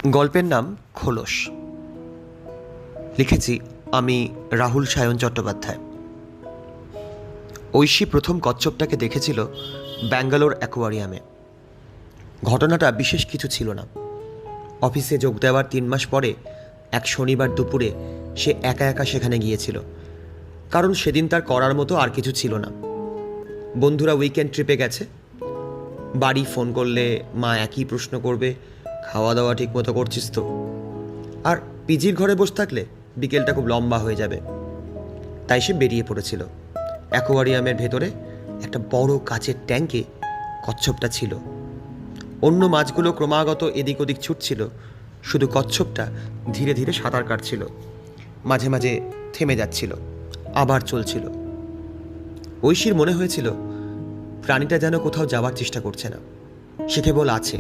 গল্পের নাম খোলস। লিখেছি আমি রাহুল সায়ন চট্টোপাধ্যায়। ঐশী প্রথম কচ্ছপটাকে দেখেছিল ব্যাঙ্গালোর অ্যাকোয়ারিয়ামে। ঘটনাটা বিশেষ কিছু ছিল না। অফিসে যোগ দেওয়ার 3 মাস পরে এক শনিবার দুপুরে সে একা একা সেখানে গিয়েছিল, কারণ সেদিন তার করার মতো আর কিছু ছিল না। বন্ধুরা উইকেন্ড ট্রিপে গেছে। বাড়ি ফোন করলে মা একই প্রশ্ন করবে, খাওয়া দাওয়া ঠিক মতো করছিস তো? আর পিজির ঘরে বসে থাকলে বিকেলটা খুব লম্বা হয়ে যাবে। তাই সে বেরিয়ে পড়েছিল। অ্যাকোয়ারিয়ামের ভেতরে একটা বড় কাচের ট্যাঙ্কে কচ্ছপটা ছিল। অন্য মাছগুলো ক্রমাগত এদিক ওদিক ছুটছিল, শুধু কচ্ছপটা ধীরে ধীরে সাঁতার কাটছিল, মাঝে মাঝে থেমে যাচ্ছিল, আবার চলছিল। ঐশীর মনে হয়েছিল প্রাণীটা যেন কোথাও যাওয়ার চেষ্টা করছে না, সে কেবল আছে।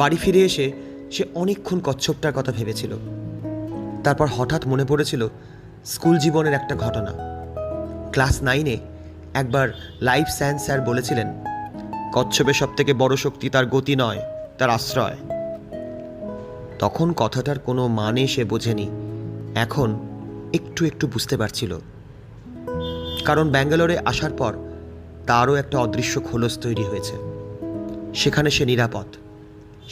বাড়ি ফিরে এসে সে অনেকক্ষণ কচ্ছপটার কথা ভেবেছিল। তারপর হঠাৎ মনে পড়েছিল স্কুল জীবনের একটা ঘটনা। ক্লাস 9-এ একবার লাইফ সায়েন্স স্যার বলেছিলেন, কচ্ছপের সব থেকে বড় শক্তি তার গতি নয়, তার আশ্রয়। তখন কথাটার কোনো মানে সে বোঝেনি। এখন একটু একটু বুঝতে পারছিল, কারণ ব্যাঙ্গালোরে আসার পর তারও একটা অদৃশ্য খোলস তৈরি হয়েছে। সেখানে সে নিরাপদ,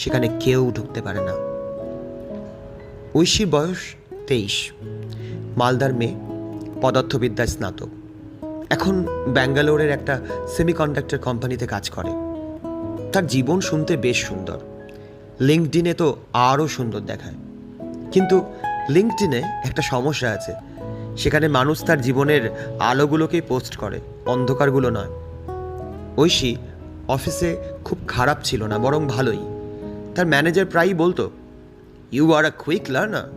সেখানে কেউ ঢুকতে পারে না। ঐশীর বয়স 23, মালদার মেয়ে, পদার্থবিদ্যায় স্নাতক। এখন ব্যাঙ্গালোরের একটা সেমিকন্ডাক্টর কোম্পানিতে কাজ করে। তার জীবন শুনতে বেশ সুন্দর, লিঙ্কডইনে তো আরও সুন্দর দেখায়। কিন্তু লিঙ্কডইনে একটা সমস্যা আছে, সেখানে মানুষ তার জীবনের আলোগুলোকেই পোস্ট করে, অন্ধকারগুলো নয়। ঐশী অফিসে খুব খারাপ ছিল না, বরং ভালোই। তার ম্যানেজার প্রায়ই বলতো, you are a quick learner.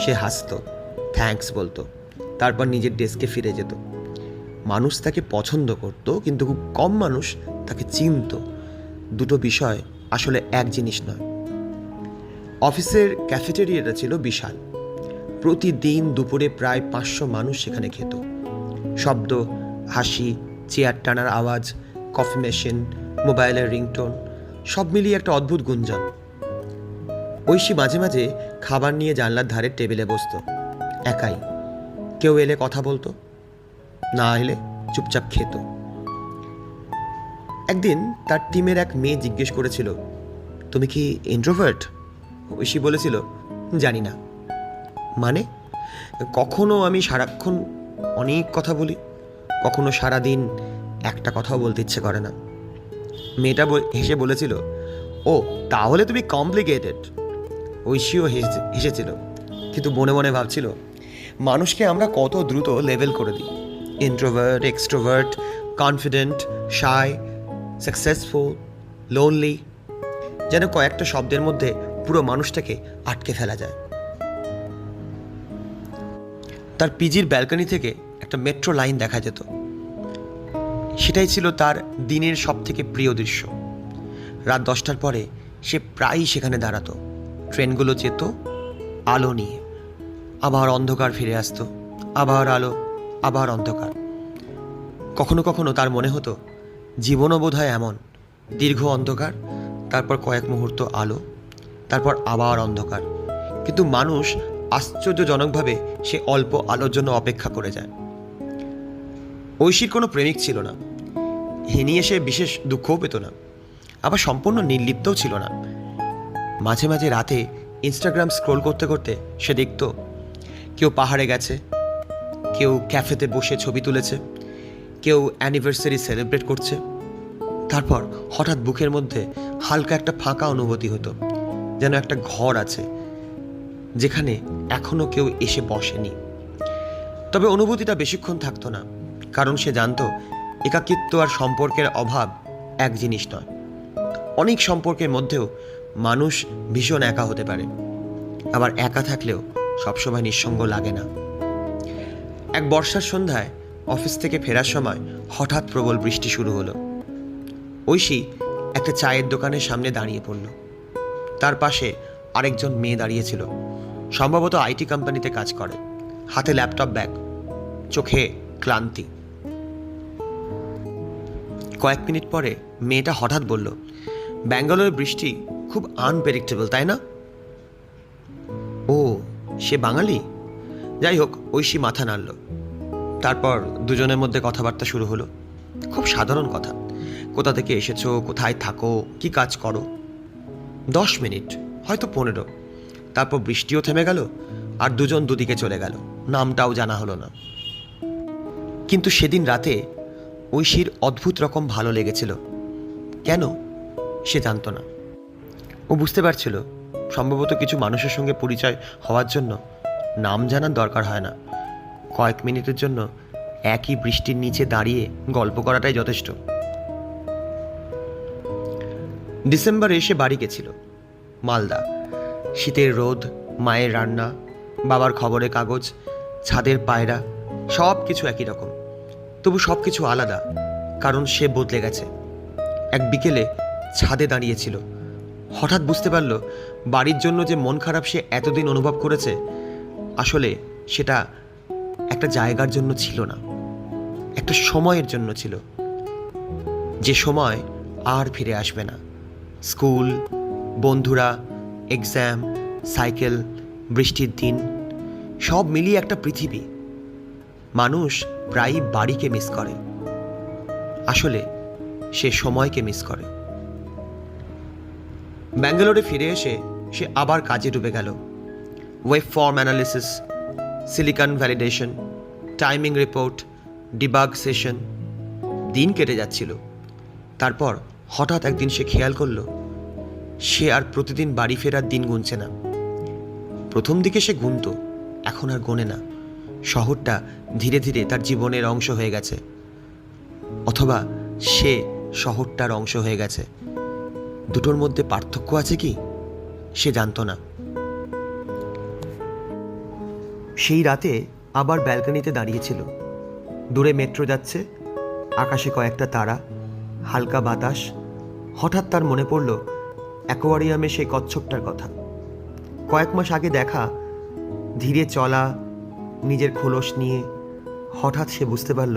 সে হাসতো, থ্যাঙ্কস বলতো, তারপর নিজের ডেস্কে ফিরে যেত। মানুষ তাকে পছন্দ করত, কিন্তু খুব কম মানুষ তাকে চিনত। দুটো বিষয় আসলে এক জিনিস নয়। অফিসের ক্যাফেটেরিয়াটা ছিল বিশাল। প্রতিদিন দুপুরে প্রায় 500 মানুষ সেখানে খেত। শব্দ, হাসি, চেয়ার টানার আওয়াজ, কফি মেশিন, মোবাইলের রিংটোন, সব মিলিয়ে একটা অদ্ভুত গুঞ্জন। ঐশী মাঝে মাঝে খাবার নিয়ে জানলার ধারের টেবিলে বসতো, একাই। কেউ এলে কথা বলতো, না এলে চুপচাপ খেত। একদিন তার টিমের এক মেয়ে জিজ্ঞেস করেছিল, তুমি কি ইন্ট্রোভার্ট? ঐশী বলেছিল, জানি না। মানে, কখনো আমি সারাক্ষণ অনেক কথা বলি, কখনো সারাদিন একটা কথাও বলতে ইচ্ছে করে না। মেয়েটা হেসে বলেছিল, ও তাহলে তুমি কমপ্লিকেটেড। ঐশীও হেসেছিল, কিন্তু মনে মনে ভাবছিল, মানুষকে আমরা কত দ্রুত লেভেল করে দিই। ইন্ট্রোভার্ট, এক্সট্রোভার্ট, কনফিডেন্ট, শাই, সাকসেসফুল, লোনলি, যেন কয়েকটা শব্দের মধ্যে পুরো মানুষটাকে আটকে ফেলা যায়। তার পিজির ব্যালকনি থেকে একটা মেট্রো লাইন দেখা যেত। সেটাই ছিল তার দিনের সব থেকে প্রিয় দৃশ্য। রাত 10টার পরে সে প্রায়ই সেখানে দাঁড়াতো। ট্রেনগুলো যেত আলো নিয়ে, আবার অন্ধকার ফিরে আসতো, আবার আলো, আবার অন্ধকার। কখনো কখনো তার মনে হতো জীবনও বোধহয় এমন, দীর্ঘ অন্ধকার, তারপর কয়েক মুহূর্ত আলো, তারপর আবার অন্ধকার। কিন্তু মানুষ আশ্চর্যজনকভাবে সে অল্প আলোর জন্য অপেক্ষা করে যায়। ঐশীর কোনো প্রেমিক ছিল না, এ নিয়ে সে বিশেষ দুঃখও পেত না, আবার সম্পূর্ণ নির্লিপ্তও ছিল না। মাঝে মাঝে রাতে ইনস্টাগ্রাম স্ক্রোল করতে করতে সে দেখত কেউ পাহাড়ে গেছে, কেউ ক্যাফেতে বসে ছবি তুলেছে, কেউ অ্যানিভার্সারি সেলিব্রেট করছে। তারপর হঠাৎ বুকের মধ্যে হালকা একটা ফাঁকা অনুভূতি হতো, যেন একটা ঘর আছে যেখানে এখনো কেউ এসে বসেনি। তবে অনুভূতিটা বেশিক্ষণ থাকতো না, কারণ সে জানতো একাকিত্ব আর সম্পর্কের অভাব এক জিনিস নয়। অনেক সম্পর্কের মধ্যেও মানুষ ভীষণ একা হতে পারে, আবার একা থাকলেও সবসময় নিঃসঙ্গ লাগে না। এক বর্ষার সন্ধ্যায় অফিস থেকে ফেরার সময় হঠাৎ প্রবল বৃষ্টি শুরু হলো। ঐশী একটা চায়ের দোকানের সামনে দাঁড়িয়ে পড়ল। তার পাশে আরেকজন মেয়ে দাঁড়িয়েছিল, সম্ভবত আইটি কোম্পানিতে কাজ করে, হাতে ল্যাপটপ ব্যাগ, চোখে ক্লান্তি। কয়েক মিনিট পরে মেয়েটা হঠাৎ বলল, ব্যাঙ্গালোরের বৃষ্টি খুব আনপ্রেডিক্টেবল, তাই না? ও, সে বাঙালি? যাই হোক, ঐশী মাথা নাড়ল। তারপর দুজনের মধ্যে কথাবার্তা শুরু হলো। খুব সাধারণ কথা, কোথা থেকে এসেছো, কোথায় থাকো, কি কাজ করো। 10 মিনিট, হয়তো 15। তারপর বৃষ্টিও থেমে গেল, আর দুজন দুদিকে চলে গেল, নামটাও জানা হলো না। কিন্তু সেদিন রাতে ঐশীর অদ্ভুত রকম ভালো লেগেছিল। কেন সে জানত না। ও বুঝতে পারছিল সম্ভবত কিছু মানুষের সঙ্গে পরিচয় হওয়ার জন্য নাম জানার দরকার হয় না। কয়েক মিনিটের জন্য একই বৃষ্টির নিচে দাঁড়িয়ে গল্প করাটাই যথেষ্ট। ডিসেম্বরে সে বাড়ি গেছিল, মালদা। শীতের রোদ, মায়ের রান্না, বাবার খবরের কাগজ, ছাদের পায়রা, সব কিছু একই রকম। তবু সব কিছু আলাদা, কারণ সে বদলে গেছে। এক বিকেলে ছাদে দাঁড়িয়েছিল, হঠাৎ বুঝতে পারল বাড়ির জন্য যে মন খারাপ সে এতদিন অনুভব করেছে, আসলে সেটা একটা জায়গার জন্য ছিল না, একটা সময়ের জন্য ছিল, যে সময় আর ফিরে আসবে না। স্কুল, বন্ধুরা, এক্সাম, সাইকেল, বৃষ্টির দিন, সব মিলিয়ে একটা পৃথিবী। মানুষ প্রায়ই বাড়িকে মিস করে, আসলে সে সময়কে মিস করে। ব্যাঙ্গালোরে ফিরে এসে সে আবার কাজে ডুবে গেল। Waveform analysis, silicon validation, timing report, debug session. দিন কেটে যাচ্ছিল। তারপর হঠাৎ একদিন সে খেয়াল করল সে আর প্রতিদিন বাড়ি ফেরার দিন গুনছে না। প্রথম দিকে সে গুনত, এখন আর গোনে না। শহরটা ধীরে ধীরে তার জীবনের অংশ হয়ে গেছে, অথবা সে শহরটার অংশ হয়ে গেছে। দুটোর মধ্যে পার্থক্য আছে কি সে জানত না। সেই রাতে আবার ব্যালকনিতে দাঁড়িয়েছিল। দূরে মেট্রো যাচ্ছে, আকাশে কয়েকটা তারা, হালকা বাতাস। হঠাৎ তার মনে পড়ল অ্যাকোয়ারিয়ামে সেই কচ্ছপটার কথা। কয়েক মাস আগে দেখা, ধীরে চলা, নিজের খোলস নিয়ে। হঠাৎ সে বুঝতে পারল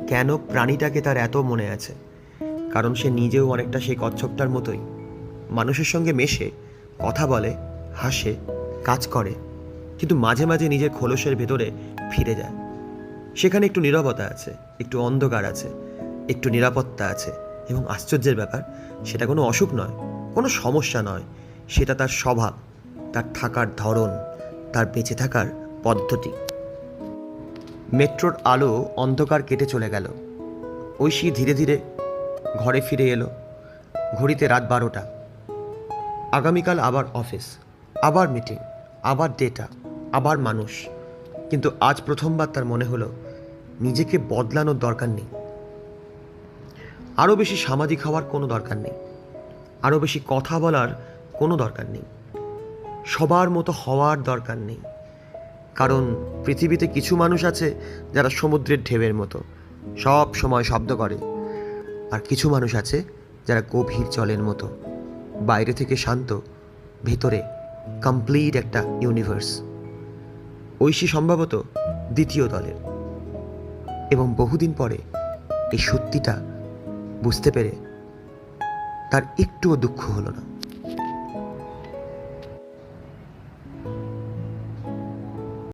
কেন প্রাণীটাকে তার এত মনে আছে। কারণ সে নিজেও অনেকটা সেই কচ্ছপটার মতোই, মানুষের সঙ্গে মেশে, কথা বলে, হাসে, কাজ করে, কিন্তু মাঝে মাঝে নিজের খোলসের ভেতরে ফিরে যায়। সেখানে একটু নীরবতা আছে, একটু অন্ধকার আছে, একটু নিরাপত্তা আছে, এবং আশ্চর্যের ব্যাপার, সেটা কোনো অসুখ নয়, কোনো সমস্যা নয়, সেটা তার স্বভাব, তার থাকার ধরন, তার বেঁচে থাকার পদ্ধতি। মেট্রোর আলো অন্ধকার কেটে চলে গেল। ঐশী ধীরে ধীরে ঘরে ফিরে এলো। ঘড়িতে রাত 12টা। আগামীকাল আবার অফিস, আবার মিটিং, আবার ডেটা, আবার মানুষ। কিন্তু আজ প্রথমবার তার মনে হলো নিজেকে বদলানোর দরকার নেই। আরও বেশি সামাজিক হওয়ার কোনো দরকার নেই, আরও বেশি কথা বলার কোনো দরকার নেই, সবার মতো হওয়ার দরকার নেই। কারণ পৃথিবীতে কিছু মানুষ আছে যারা সমুদ্রের ঢেউয়ের মতো সব সময় শব্দ করে, আর কিছু মানুষ আছে যারা গভীর জলের মতো, বাইরে থেকে শান্ত, ভেতরে কমপ্লিট একটা ইউনিভার্স। ঐশী সম্ভবত দ্বিতীয় দলের, এবং বহুদিন পরে এই সত্যিটা বুঝতে পেরে তার একটুও দুঃখ হলো না।